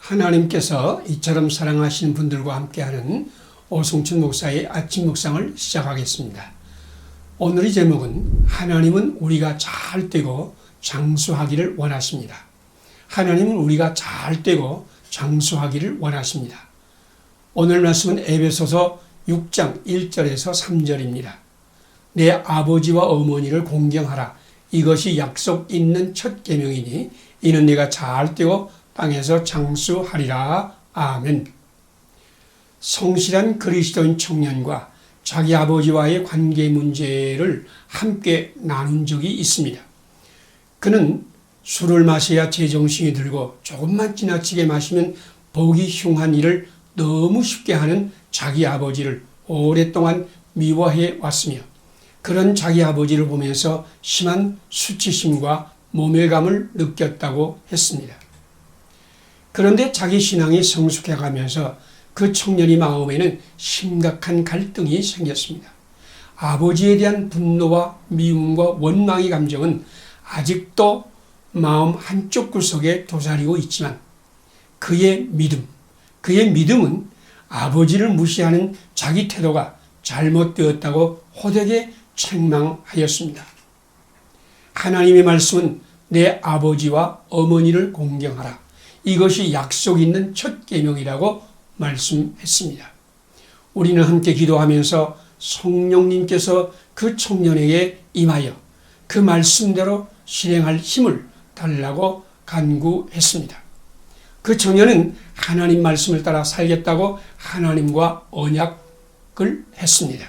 하나님께서 이처럼 사랑하시는 분들과 함께하는 오성춘 목사의 아침 묵상을 시작하겠습니다. 오늘의 제목은 하나님은 우리가 잘 되고 장수하기를 원하십니다. 하나님은 우리가 잘 되고 장수하기를 원하십니다. 오늘 말씀은 에베소서 6장 1절에서 3절입니다. 내 아버지와 어머니를 공경하라. 이것이 약속 있는 첫 계명이니 이는 네가 잘 되고 땅에서 장수하리라. 아멘. 성실한 그리스도인 청년과 자기 아버지와의 관계 문제를 함께 나눈 적이 있습니다. 그는 술을 마셔야 제정신이 들고 조금만 지나치게 마시면 보기 흉한 일을 너무 쉽게 하는 자기 아버지를 오랫동안 미워해 왔으며 그런 자기 아버지를 보면서 심한 수치심과 모멸감을 느꼈다고 했습니다. 그런데 자기 신앙이 성숙해가면서 그 청년의 마음에는 심각한 갈등이 생겼습니다. 아버지에 대한 분노와 미움과 원망의 감정은 아직도 마음 한쪽 구석에 도사리고 있지만 그의 믿음은 아버지를 무시하는 자기 태도가 잘못되었다고 호되게 책망하였습니다. 하나님의 말씀은 내 아버지와 어머니를 공경하라. 이것이 약속 있는 첫 계명이라고 말씀했습니다. 우리는 함께 기도하면서 성령님께서 그 청년에게 임하여 그 말씀대로 실행할 힘을 달라고 간구했습니다. 그 청년은 하나님 말씀을 따라 살겠다고 하나님과 언약을 했습니다.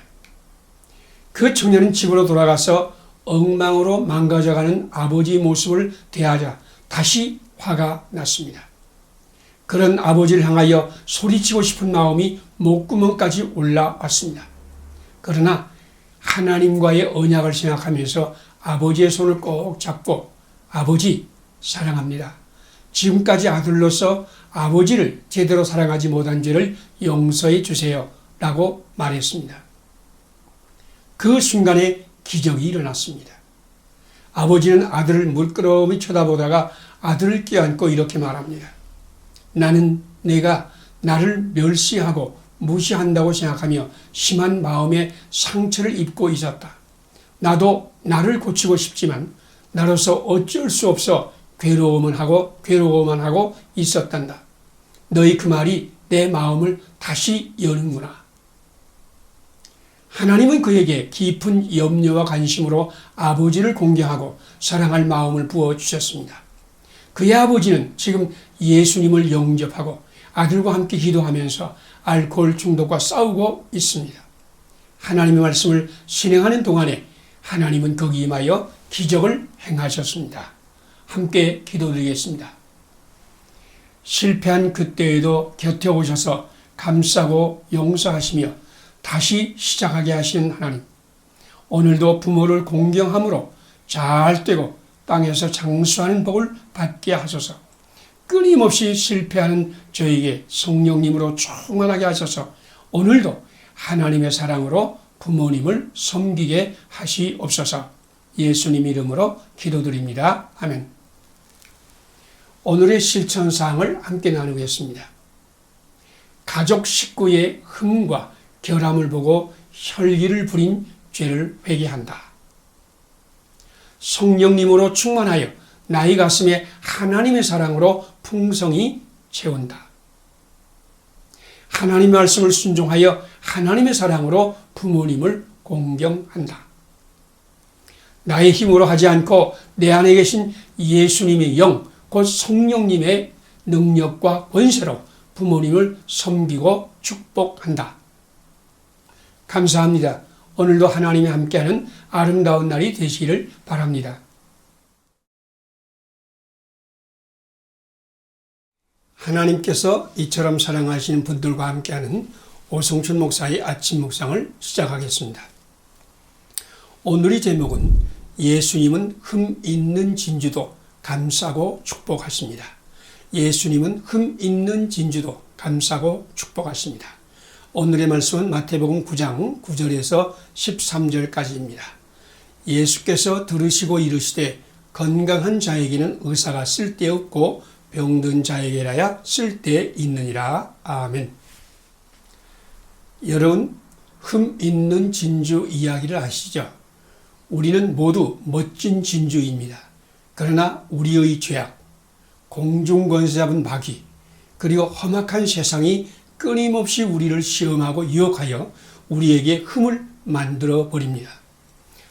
그 청년은 집으로 돌아가서 엉망으로 망가져가는 아버지의 모습을 대하자 다시 화가 났습니다. 그런 아버지를 향하여 소리치고 싶은 마음이 목구멍까지 올라왔습니다. 그러나 하나님과의 언약을 생각하면서 아버지의 손을 꼭 잡고 아버지 사랑합니다. 지금까지 아들로서 아버지를 제대로 사랑하지 못한 죄를 용서해 주세요 라고 말했습니다. 그 순간에 기적이 일어났습니다. 아버지는 아들을 물끄러미 쳐다보다가 아들을 껴안고 이렇게 말합니다. 나는 내가 나를 멸시하고 무시한다고 생각하며 심한 마음의 상처를 입고 있었다. 나도 나를 고치고 싶지만 나로서 어쩔 수 없어 괴로워만 하고 있었단다. 너희 그 말이 내 마음을 다시 여는구나. 하나님은 그에게 깊은 염려와 관심으로 아버지를 공경하고 사랑할 마음을 부어주셨습니다. 그의 아버지는 지금 예수님을 영접하고 아들과 함께 기도하면서 알코올 중독과 싸우고 있습니다. 하나님의 말씀을 실행하는 동안에 하나님은 거기 임하여 기적을 행하셨습니다. 함께 기도드리겠습니다. 실패한 그때에도 곁에 오셔서 감싸고 용서하시며 다시 시작하게 하시는 하나님, 오늘도 부모를 공경함으로 잘 되고 땅에서 장수하는 복을 받게 하소서. 끊임없이 실패하는 저에게 성령님으로 충만하게 하셔서 오늘도 하나님의 사랑으로 부모님을 섬기게 하시옵소서. 예수님 이름으로 기도드립니다. 아멘. 오늘의 실천사항을 함께 나누겠습니다. 가족 식구의 흠과 결함을 보고 혈기를 부린 죄를 회개한다. 성령님으로 충만하여 나의 가슴에 하나님의 사랑으로 풍성히 채운다. 하나님의 말씀을 순종하여 하나님의 사랑으로 부모님을 공경한다. 나의 힘으로 하지 않고 내 안에 계신 예수님의 영, 곧 성령님의 능력과 권세로 부모님을 섬기고 축복한다. 감사합니다. 오늘도 하나님이 함께하는 아름다운 날이 되시기를 바랍니다. 하나님께서 이처럼 사랑하시는 분들과 함께하는 오성춘 목사의 아침 묵상을 시작하겠습니다. 오늘의 제목은 예수님은 흠 있는 진주도 감싸고 축복하십니다. 예수님은 흠 있는 진주도 감싸고 축복하십니다. 오늘의 말씀은 마태복음 9장 9절에서 13절까지입니다. 예수께서 들으시고 이르시되 건강한 자에게는 의사가 쓸데없고 병든 자에게라야 쓸데 있느니라. 아멘. 여러분, 흠 있는 진주 이야기를 아시죠? 우리는 모두 멋진 진주입니다. 그러나 우리의 죄악, 공중권세 잡은 마귀, 그리고 험악한 세상이 끊임없이 우리를 시험하고 유혹하여 우리에게 흠을 만들어 버립니다.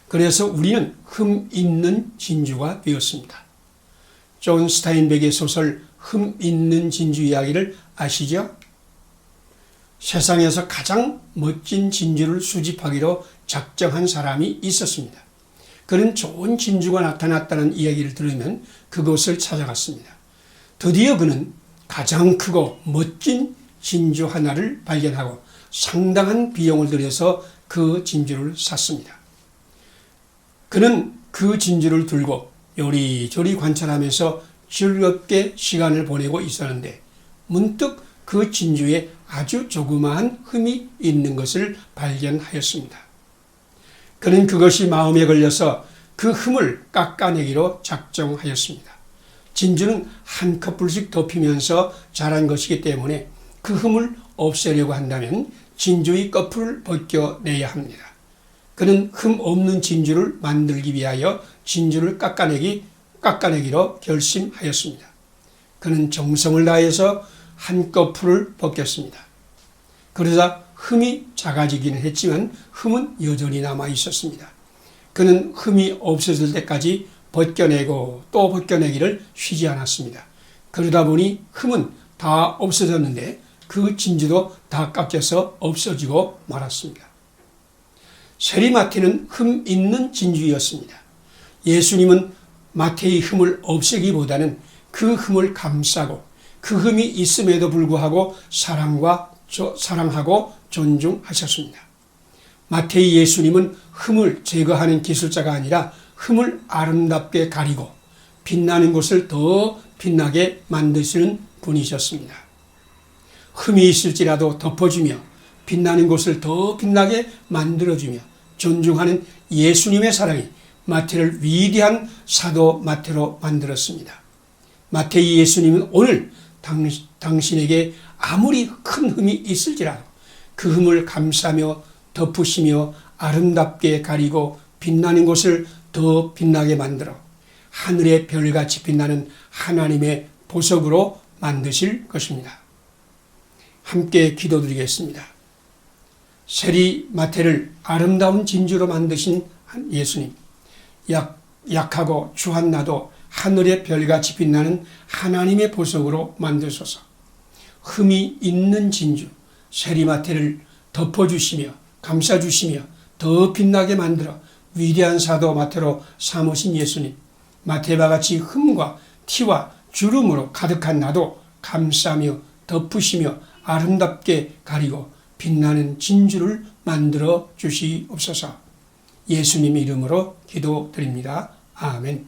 그래서 우리는 흠 있는 진주가 되었습니다. 존 스타인백의 소설 흠 있는 진주 이야기를 아시죠? 세상에서 가장 멋진 진주를 수집하기로 작정한 사람이 있었습니다. 그는 좋은 진주가 나타났다는 이야기를 들으면 그곳을 찾아갔습니다. 드디어 그는 가장 크고 멋진 진주 하나를 발견하고 상당한 비용을 들여서 그 진주를 샀습니다. 그는 그 진주를 들고 요리조리 관찰하면서 즐겁게 시간을 보내고 있었는데 문득 그 진주에 아주 조그마한 흠이 있는 것을 발견하였습니다. 그는 그것이 마음에 걸려서 그 흠을 깎아내기로 작정하였습니다. 진주는 한 커플씩 덮이면서 자란 것이기 때문에 그 흠을 없애려고 한다면 진주의 껍질을 벗겨내야 합니다. 그는 흠 없는 진주를 만들기 위하여 진주를 깎아내기로 결심하였습니다. 그는 정성을 다해서 한꺼풀을 벗겼습니다. 그러자 흠이 작아지기는 했지만 흠은 여전히 남아 있었습니다. 그는 흠이 없어질 때까지 벗겨내고 또 벗겨내기를 쉬지 않았습니다. 그러다 보니 흠은 다 없어졌는데 그 진주도 다 깎여서 없어지고 말았습니다. 세리마태는 흠 있는 진주였습니다. 예수님은 마태의 흠을 없애기보다는 그 흠을 감싸고 그 흠이 있음에도 불구하고 사랑하고 존중하셨습니다. 마태의 예수님은 흠을 제거하는 기술자가 아니라 흠을 아름답게 가리고 빛나는 곳을 더 빛나게 만드시는 분이셨습니다. 흠이 있을지라도 덮어주며 빛나는 곳을 더 빛나게 만들어주며 존중하는 예수님의 사랑이 마태를 위대한 사도 마태로 만들었습니다. 마태의 예수님은 오늘 당신에게 아무리 큰 흠이 있을지라도 그 흠을 감싸며 덮으시며 아름답게 가리고 빛나는 곳을 더 빛나게 만들어 하늘의 별같이 빛나는 하나님의 보석으로 만드실 것입니다. 함께 기도드리겠습니다. 세리 마태를 아름다운 진주로 만드신 예수님, 약하고 추한 나도 하늘의 별같이 빛나는 하나님의 보석으로 만드소서. 흠이 있는 진주 세리마태를 덮어주시며 감싸주시며 더 빛나게 만들어 위대한 사도 마태로 삼으신 예수님, 마태와 같이 흠과 티와 주름으로 가득한 나도 감싸며 덮으시며 아름답게 가리고 빛나는 진주를 만들어 주시옵소서. 예수님 이름으로 기도드립니다. 아멘.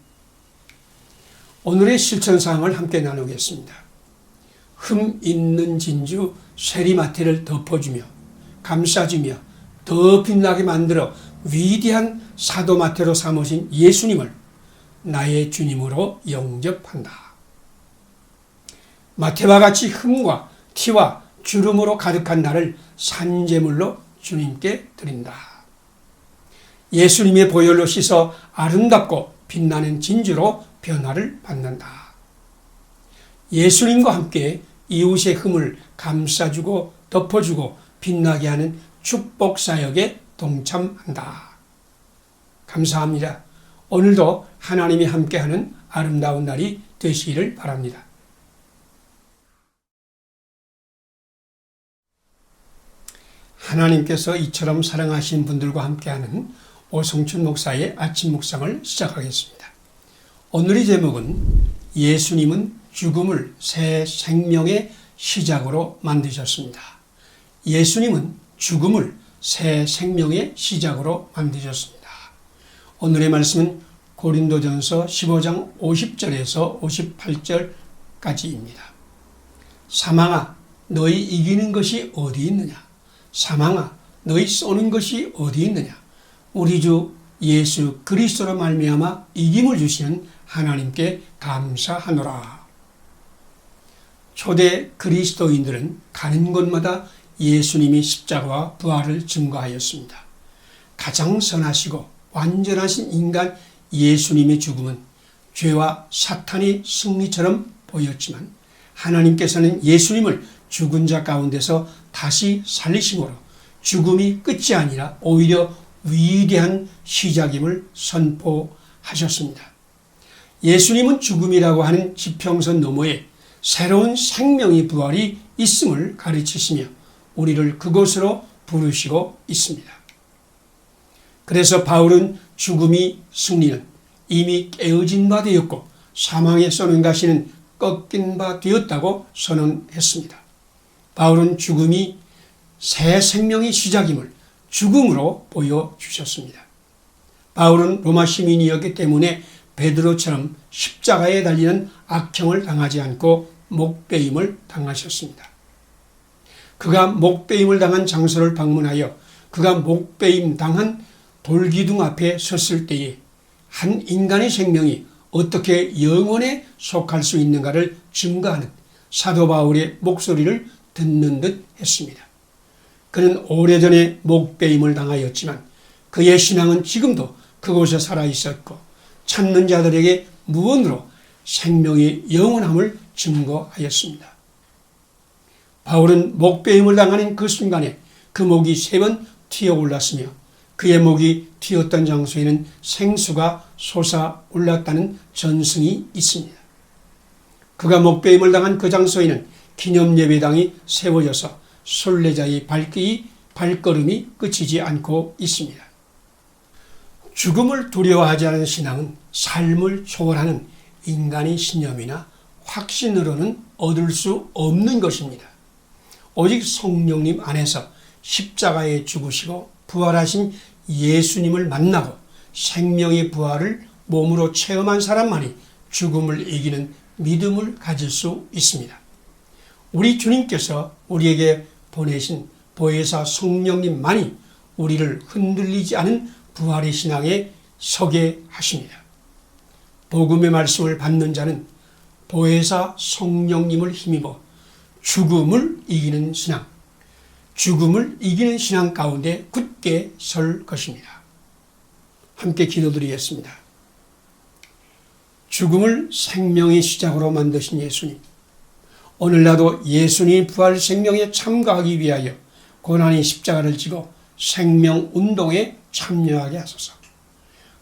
오늘의 실천사항을 함께 나누겠습니다. 흠 있는 진주 세리마태를 덮어주며 감싸주며 더 빛나게 만들어 위대한 사도 마태로 삼으신 예수님을 나의 주님으로 영접한다. 마태와 같이 흠과 티와 주름으로 가득한 나를 산제물로 주님께 드린다. 예수님의 보혈로 씻어 아름답고 빛나는 진주로 변화를 받는다. 예수님과 함께 이웃의 흠을 감싸주고 덮어주고 빛나게 하는 축복 사역에 동참한다. 감사합니다. 오늘도 하나님이 함께하는 아름다운 날이 되시기를 바랍니다. 하나님께서 이처럼 사랑하신 분들과 함께하는 오성춘 목사의 아침 묵상을 시작하겠습니다. 오늘의 제목은 예수님은 죽음을 새 생명의 시작으로 만드셨습니다. 예수님은 죽음을 새 생명의 시작으로 만드셨습니다. 오늘의 말씀은 고린도전서 15장 50절에서 58절까지입니다. 사망아, 너희 이기는 것이 어디 있느냐? 사망아, 너희 쏘는 것이 어디 있느냐? 우리 주 예수 그리스도로 말미암아 이김을 주시는 하나님께 감사하노라. 초대 그리스도인들은 가는 곳마다 예수님이 십자가와 부활을 증거하였습니다. 가장 선하시고 완전하신 인간 예수님의 죽음은 죄와 사탄의 승리처럼 보였지만 하나님께서는 예수님을 죽은 자 가운데서 다시 살리심으로 죽음이 끝이 아니라 오히려 위대한 시작임을 선포하셨습니다. 예수님은 죽음이라고 하는 지평선 너머에 새로운 생명의 부활이 있음을 가르치시며 우리를 그곳으로 부르시고 있습니다. 그래서 바울은 죽음이 승리는 이미 깨어진 바 되었고 사망의 쏘는 가시는 꺾인 바 되었다고 선언했습니다. 바울은 죽음이 새 생명의 시작임을 죽음으로 보여주셨습니다. 바울은 로마 시민이었기 때문에 베드로처럼 십자가에 달리는 악형을 당하지 않고 목베임을 당하셨습니다. 그가 목베임을 당한 장소를 방문하여 그가 목베임 당한 돌기둥 앞에 섰을 때에 한 인간의 생명이 어떻게 영원에 속할 수 있는가를 증거하는 사도 바울의 목소리를 듣는 듯 했습니다. 그는 오래전에 목베임을 당하였지만 그의 신앙은 지금도 그곳에 살아있었고 찾는 자들에게 무언으로 생명의 영원함을 증거하였습니다. 바울은 목베임을 당하는 그 순간에 그 목이 3번 튀어올랐으며 그의 목이 튀었던 장소에는 생수가 솟아올랐다는 전승이 있습니다. 그가 목베임을 당한 그 장소에는 기념예배당이 세워져서 순례자의 발걸음이 끝이지 않고 있습니다. 죽음을 두려워하지 않은 신앙은 삶을 초월하는 인간의 신념이나 확신으로는 얻을 수 없는 것입니다. 오직 성령님 안에서 십자가에 죽으시고 부활하신 예수님을 만나고 생명의 부활을 몸으로 체험한 사람만이 죽음을 이기는 믿음을 가질 수 있습니다. 우리 주님께서 우리에게 보내신 보혜사 성령님만이 우리를 흔들리지 않은 부활의 신앙에 서게 하십니다. 복음의 말씀을 받는 자는 보혜사 성령님을 힘입어 죽음을 이기는 신앙, 죽음을 이기는 신앙 가운데 굳게 설 것입니다. 함께 기도드리겠습니다. 죽음을 생명의 시작으로 만드신 예수님, 오늘날도 예수님 부활 생명에 참가하기 위하여 고난의 십자가를 지고 생명운동에 참여하게 하소서.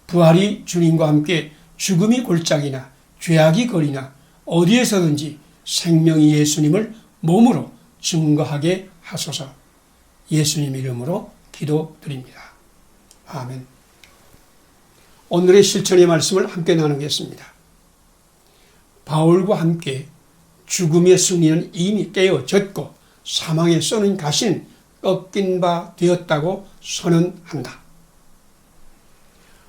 부활이 주님과 함께 죽음이 골짜기나 죄악이 거리나 어디에서든지 생명의 예수님을 몸으로 증거하게 하소서. 예수님 이름으로 기도드립니다. 아멘. 오늘의 실천의 말씀을 함께 나누겠습니다. 바울과 함께 죽음의 승리는 이미 깨어졌고 사망의 쏘는 가시는 꺾인 바 되었다고 선언한다.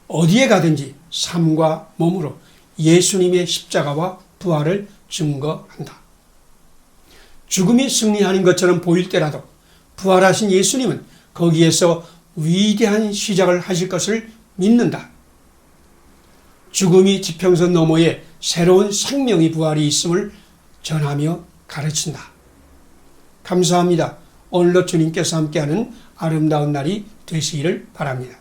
어디에 가든지 삶과 몸으로 예수님의 십자가와 부활을 증거한다. 죽음이 승리하는 것처럼 보일 때라도 부활하신 예수님은 거기에서 위대한 시작을 하실 것을 믿는다. 죽음이 지평선 너머에 새로운 생명의 부활이 있음을 전하며 가르친다. 감사합니다. 오늘도 주님께서 함께하는 아름다운 날이 되시기를 바랍니다.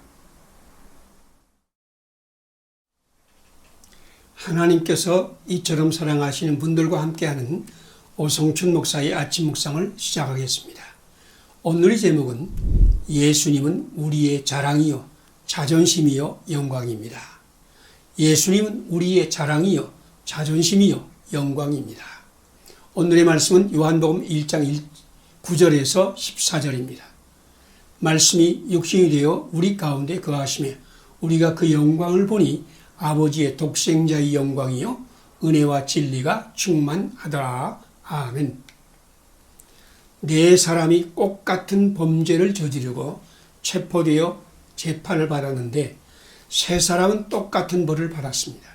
하나님께서 이처럼 사랑하시는 분들과 함께하는 오성춘 목사의 아침 묵상을 시작하겠습니다. 오늘의 제목은 예수님은 우리의 자랑이요 자존심이요 영광입니다. 예수님은 우리의 자랑이요 자존심이요 영광입니다. 오늘의 말씀은 요한복음 1장 9절에서 14절입니다. 말씀이 육신이 되어 우리 가운데 거하시며 우리가 그 영광을 보니 아버지의 독생자의 영광이요 은혜와 진리가 충만하더라. 아멘. 네 사람이 똑같은 범죄를 저지르고 체포되어 재판을 받았는데 세 사람은 똑같은 벌을 받았습니다.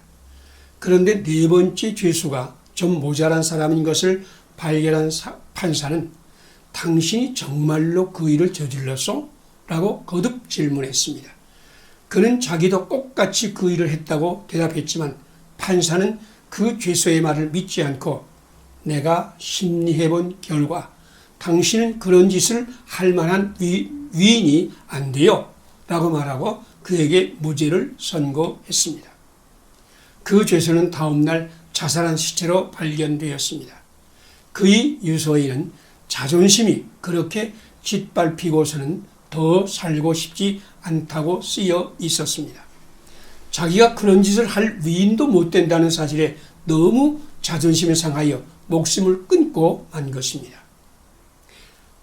그런데 네 번째 죄수가 좀 모자란 사람인 것을 발견한 판사는 당신이 정말로 그 일을 저질렀소? 라고 거듭 질문했습니다. 그는 자기도 똑같이 그 일을 했다고 대답했지만 판사는 그 죄수의 말을 믿지 않고 내가 심리해 본 결과 당신은 그런 짓을 할 만한 위인이 안 돼요 라고 말하고 그에게 무죄를 선고했습니다. 그 죄수는 다음날 자살한 시체로 발견되었습니다. 그의 유서에는 자존심이 그렇게 짓밟히고서는 더 살고 싶지 않다고 쓰여 있었습니다. 자기가 그런 짓을 할 위인도 못 된다는 사실에 너무 자존심이 상하여 목숨을 끊고 만 것입니다.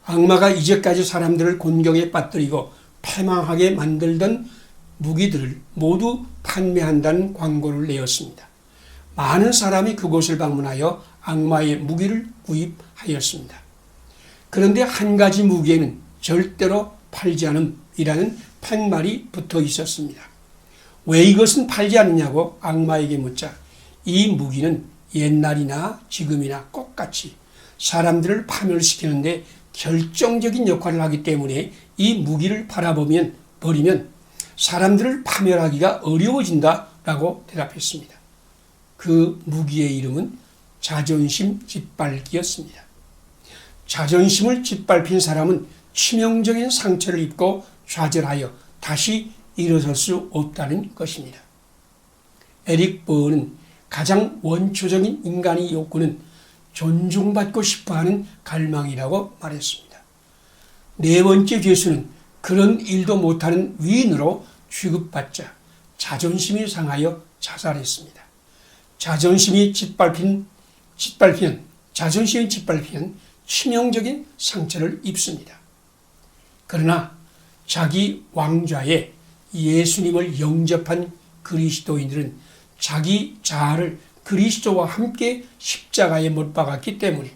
악마가 이제까지 사람들을 곤경에 빠뜨리고 패망하게 만들던 무기들을 모두 판매한다는 광고를 내었습니다. 많은 사람이 그곳을 방문하여 악마의 무기를 구입하였습니다. 그런데 한 가지 무기에는 절대로 팔지 않음이라는 팻말이 붙어 있었습니다. 왜 이것은 팔지 않느냐고 악마에게 묻자 이 무기는 옛날이나 지금이나 똑같이 사람들을 파멸시키는데 결정적인 역할을 하기 때문에 이 무기를 버리면 사람들을 파멸하기가 어려워진다라고 대답했습니다. 그 무기의 이름은 자존심 짓밟기였습니다. 자존심을 짓밟힌 사람은 치명적인 상처를 입고 좌절하여 다시 일어설 수 없다는 것입니다. 에릭 버는 가장 원초적인 인간의 욕구는 존중받고 싶어하는 갈망이라고 말했습니다. 네 번째 죄수는 그런 일도 못하는 위인으로 취급받자 자존심이 상하여 자살했습니다. 자존심이 짓밟히면 치명적인 상처를 입습니다. 그러나 자기 왕좌에 예수님을 영접한 그리스도인들은 자기 자아를 그리스도와 함께 십자가에 못 박았기 때문에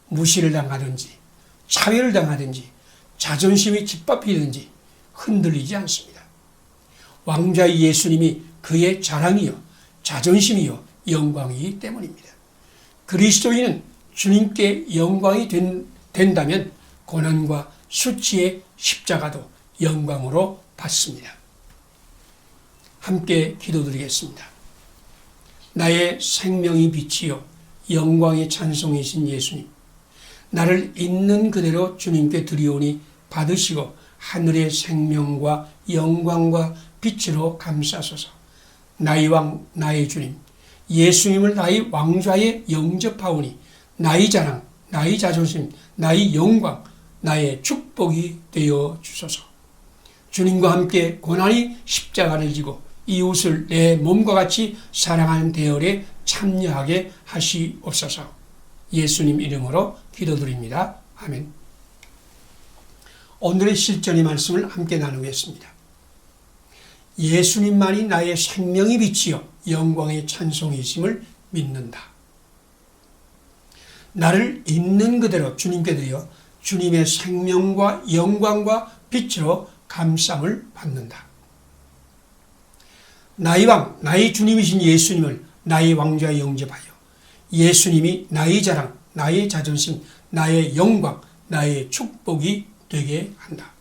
무시를 당하든지 차별을 당하든지 자존심이 짓밟히든지 흔들리지 않습니다. 왕좌의 예수님이 그의 자랑이요 자존심이요 영광이기 때문입니다. 그리스도인은 주님께 영광이 된다면 고난과 수치의 십자가도 영광으로 받습니다. 함께 기도드리겠습니다. 나의 생명의 빛이요 영광의 찬송이신 예수님, 나를 있는 그대로 주님께 드리오니 받으시고 하늘의 생명과 영광과 빛으로 감싸소서. 나의 왕 나의 주님 예수님을 나의 왕좌에 영접하오니 나의 자랑 나의 자존심 나의 영광 나의 축복이 되어 주소서. 주님과 함께 고난의 십자가를 지고 이웃을 내 몸과 같이 사랑하는 대열에 참여하게 하시옵소서. 예수님 이름으로 기도드립니다. 아멘. 오늘의 실전의 말씀을 함께 나누겠습니다. 예수님만이 나의 생명의 빛이요 영광의 찬송이심을 믿는다. 나를 있는 그대로 주님께 드려 주님의 생명과 영광과 빛으로 감쌈을 받는다. 나의 왕, 나의 주님이신 예수님을 나의 왕좌에 영접하여 예수님이 나의 자랑, 나의 자존심, 나의 영광, 나의 축복이 되게 한다.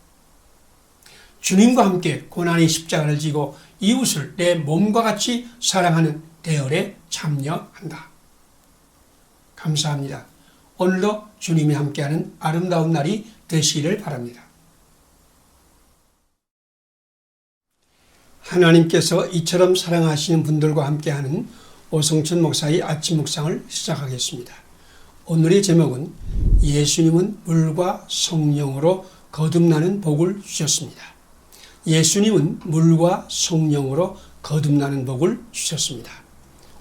주님과 함께 고난의 십자가를 지고 이웃을 내 몸과 같이 사랑하는 대열에 참여한다. 감사합니다. 오늘도 주님이 함께하는 아름다운 날이 되시기를 바랍니다. 하나님께서 이처럼 사랑하시는 분들과 함께하는 오성천 목사의 아침 묵상을 시작하겠습니다. 오늘의 제목은 예수님은 물과 성령으로 거듭나는 복을 주셨습니다. 예수님은 물과 성령으로 거듭나는 복을 주셨습니다.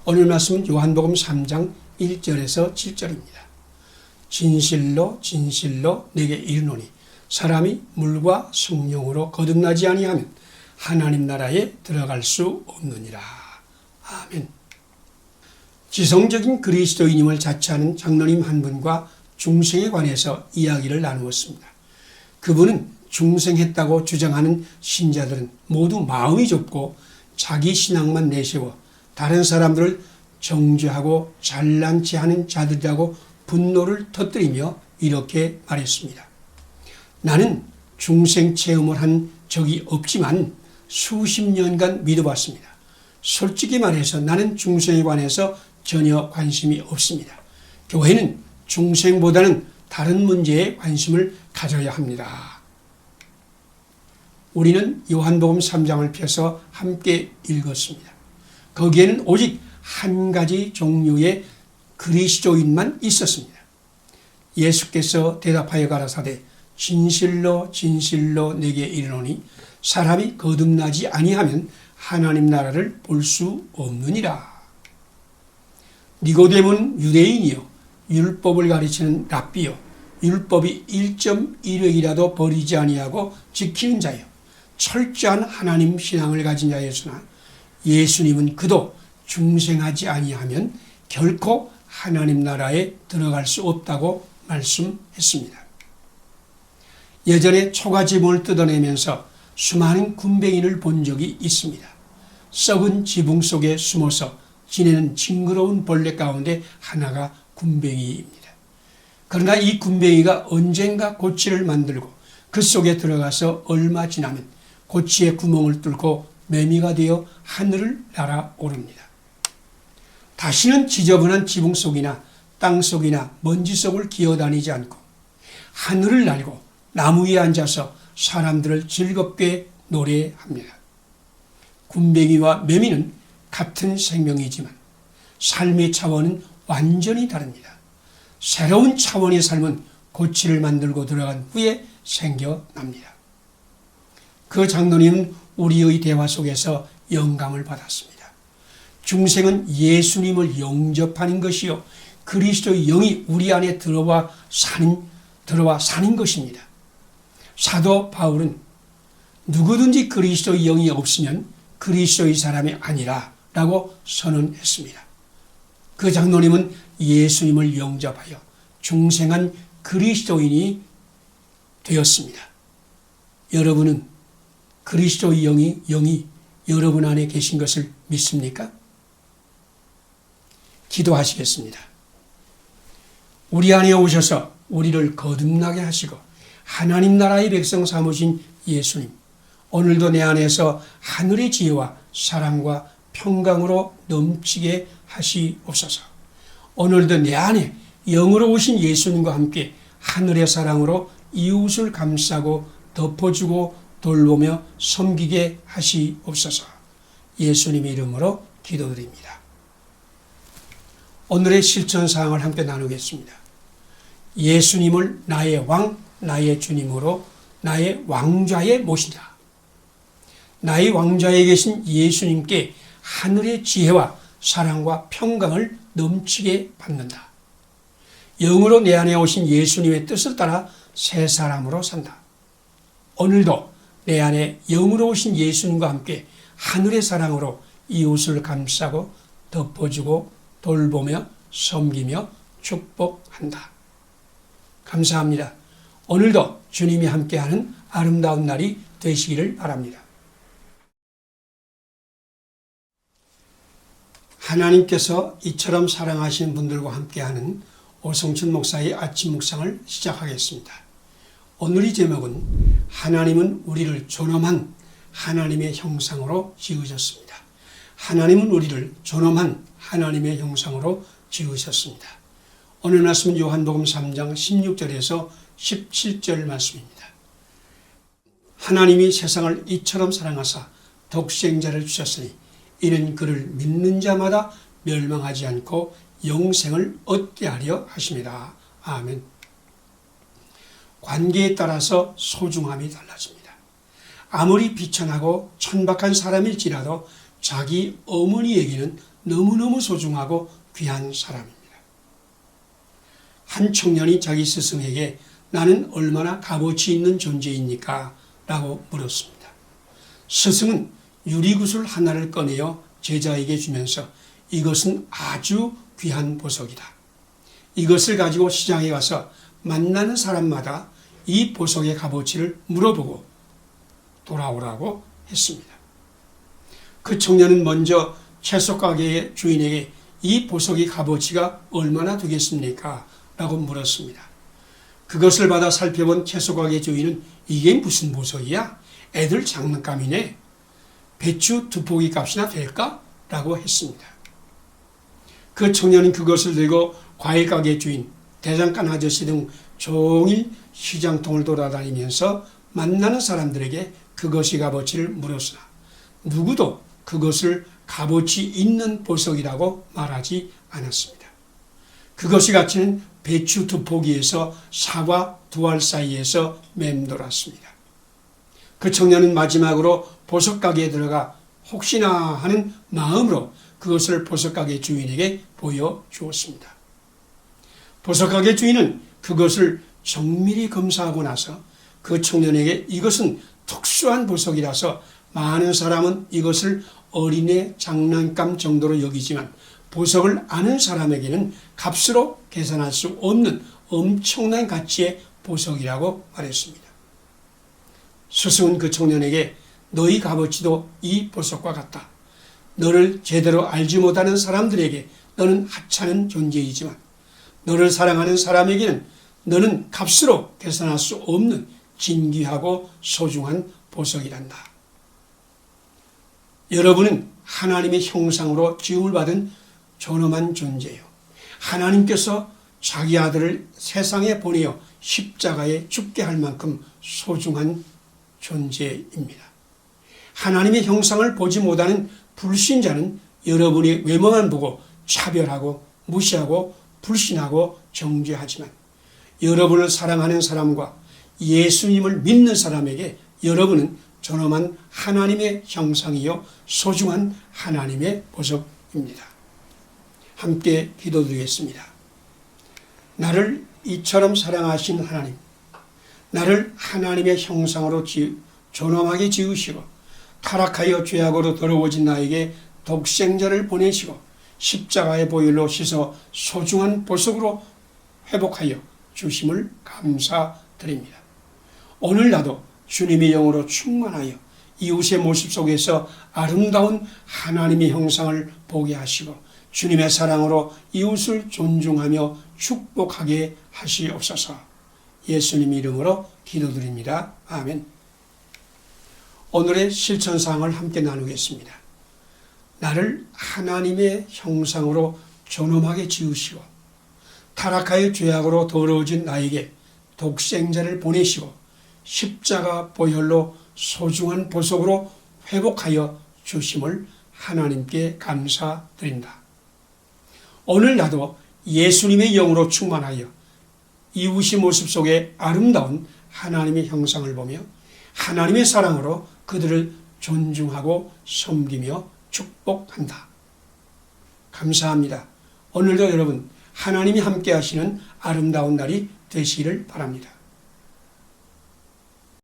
오늘 말씀은 요한복음 3장 1절에서 7절입니다. 진실로 진실로 내게 이르노니 사람이 물과 성령으로 거듭나지 아니하면 하나님 나라에 들어갈 수 없느니라. 아멘. 지성적인 그리스도인임을 자처하는 장로님 한 분과 중생에 관해서 이야기를 나누었습니다. 그분은 중생했다고 주장하는 신자들은 모두 마음이 좁고 자기 신앙만 내세워 다른 사람들을 정죄하고 잘난 체하는 자들이라고 분노를 터뜨리며 이렇게 말했습니다. 나는 중생 체험을 한 적이 없지만 수십 년간 믿어봤습니다. 솔직히 말해서 나는 중생에 관해서 전혀 관심이 없습니다. 교회는 중생보다는 다른 문제에 관심을 가져야 합니다. 우리는 요한복음 3장을 펴서 함께 읽었습니다. 거기에는 오직 한 가지 종류의 그리스도인만 있었습니다. 예수께서 대답하여 가라사대 진실로 진실로 내게 이르노니 사람이 거듭나지 아니하면 하나님 나라를 볼 수 없느니라. 니고데모는 유대인이요 율법을 가르치는 랍비요 율법이 1.1획이라도 버리지 아니하고 지키는 자요 철저한 하나님 신앙을 가진 자였으나 예수님은 그도 중생하지 아니하면 결코 하나님 나라에 들어갈 수 없다고 말씀했습니다. 예전에 초가지붕을 뜯어내면서 수많은 군뱅이를 본 적이 있습니다. 썩은 지붕 속에 숨어서 지내는 징그러운 벌레 가운데 하나가 군뱅이입니다. 그러나 이 군뱅이가 언젠가 고치를 만들고 그 속에 들어가서 얼마 지나면 고치의 구멍을 뚫고 매미가 되어 하늘을 날아오릅니다. 다시는 지저분한 지붕 속이나 땅 속이나 먼지 속을 기어다니지 않고 하늘을 날고 나무 위에 앉아서 사람들을 즐겁게 노래합니다. 군뱅이와 매미는 같은 생명이지만 삶의 차원은 완전히 다릅니다. 새로운 차원의 삶은 고치를 만들고 들어간 후에 생겨납니다. 그 장로님은 우리의 대화 속에서 영감을 받았습니다. 중생은 예수님을 영접하는 것이요 그리스도의 영이 우리 안에 들어와 사는 것입니다. 사도 바울은 누구든지 그리스도의 영이 없으면 그리스도의 사람이 아니라 라고 선언했습니다. 그 장로님은 예수님을 영접하여 중생한 그리스도인이 되었습니다. 여러분은 그리스도의 영이 여러분 안에 계신 것을 믿습니까? 기도하시겠습니다. 우리 안에 오셔서 우리를 거듭나게 하시고 하나님 나라의 백성 삼으신 예수님, 오늘도 내 안에서 하늘의 지혜와 사랑과 평강으로 넘치게 하시옵소서. 오늘도 내 안에 영으로 오신 예수님과 함께 하늘의 사랑으로 이웃을 감싸고 덮어주고 돌보며 섬기게 하시옵소서. 예수님의 이름으로 기도드립니다. 오늘의 실천사항을 함께 나누겠습니다. 예수님을 나의 왕, 나의 주님으로 나의 왕좌에 모신다. 나의 왕좌에 계신 예수님께 하늘의 지혜와 사랑과 평강을 넘치게 받는다. 영으로 내 안에 오신 예수님의 뜻을 따라 새 사람으로 산다. 오늘도 내 안에 영으로 오신 예수님과 함께 하늘의 사랑으로 이웃을 감싸고 덮어주고 돌보며 섬기며 축복한다. 감사합니다. 오늘도 주님이 함께하는 아름다운 날이 되시기를 바랍니다. 하나님께서 이처럼 사랑하시는 분들과 함께하는 오성춘 목사의 아침 묵상을 시작하겠습니다. 오늘의 제목은 하나님은 우리를 존엄한 하나님의 형상으로 지으셨습니다. 하나님은 우리를 존엄한 하나님의 형상으로 지으셨습니다. 오늘 말씀은 요한복음 3장 16절에서 17절 말씀입니다. 하나님이 세상을 이처럼 사랑하사 독생자를 주셨으니 이는 그를 믿는 자마다 멸망하지 않고 영생을 얻게 하려 하심이라. 아멘. 관계에 따라서 소중함이 달라집니다. 아무리 비천하고 천박한 사람일지라도 자기 어머니에게는 너무너무 소중하고 귀한 사람입니다. 한 청년이 자기 스승에게 나는 얼마나 값어치 있는 존재입니까? 라고 물었습니다. 스승은 유리구슬 하나를 꺼내어 제자에게 주면서 이것은 아주 귀한 보석이다. 이것을 가지고 시장에 가서 만나는 사람마다 이 보석의 값어치를 물어보고 돌아오라고 했습니다. 그 청년은 먼저 채소 가게의 주인에게 이 보석의 값어치가 얼마나 되겠습니까? 라고 물었습니다. 그것을 받아 살펴본 채소 가게 주인은 이게 무슨 보석이야? 애들 장난감이네. 배추 2포기 값이나 될까? 라고 했습니다. 그 청년은 그것을 들고 과일가게 주인, 대장간 아저씨 등 종일 시장통을 돌아다니면서 만나는 사람들에게 그것이 값어치를 물었으나 누구도 그것을 값어치 있는 보석이라고 말하지 않았습니다. 그것이 가치는 배추 두 포기에서 사과 두 알 사이에서 맴돌았습니다. 그 청년은 마지막으로 보석가게에 들어가 혹시나 하는 마음으로 그것을 보석가게 주인에게 보여주었습니다. 보석가게 주인은 그것을 정밀히 검사하고 나서 그 청년에게 이것은 특수한 보석이라서 많은 사람은 이것을 어린애 장난감 정도로 여기지만 보석을 아는 사람에게는 값으로 계산할 수 없는 엄청난 가치의 보석이라고 말했습니다. 스승은 그 청년에게 너희 값어치도 이 보석과 같다. 너를 제대로 알지 못하는 사람들에게 너는 하찮은 존재이지만 너를 사랑하는 사람에게는 너는 값으로 계산할 수 없는 진귀하고 소중한 보석이란다. 여러분은 하나님의 형상으로 지음을 받은 존엄한 존재요. 하나님께서 자기 아들을 세상에 보내어 십자가에 죽게 할 만큼 소중한 존재입니다. 하나님의 형상을 보지 못하는 불신자는 여러분의 외모만 보고 차별하고 무시하고 불신하고 정죄하지만 여러분을 사랑하는 사람과 예수님을 믿는 사람에게 여러분은 존엄한 하나님의 형상이요 소중한 하나님의 보석입니다. 함께 기도드리겠습니다. 나를 이처럼 사랑하신 하나님, 나를 하나님의 형상으로 존엄하게 지으시고 타락하여 죄악으로 더러워진 나에게 독생자를 보내시고 십자가의 보혈로 씻어 소중한 보석으로 회복하여 주심을 감사드립니다. 오늘 나도 주님의 영으로 충만하여 이웃의 모습 속에서 아름다운 하나님의 형상을 보게 하시고 주님의 사랑으로 이웃을 존중하며 축복하게 하시옵소서. 예수님 이름으로 기도드립니다. 아멘. 오늘의 실천사항을 함께 나누겠습니다. 나를 하나님의 형상으로 존엄하게 지으시고 타락하여 죄악으로 더러워진 나에게 독생자를 보내시고 십자가 보혈로 소중한 보석으로 회복하여 주심을 하나님께 감사드린다. 오늘 나도 예수님의 영으로 충만하여 이웃의 모습 속에 아름다운 하나님의 형상을 보며 하나님의 사랑으로 그들을 존중하고 섬기며 축복한다. 감사합니다. 오늘도 여러분 하나님이 함께 하시는 아름다운 날이 되시기를 바랍니다.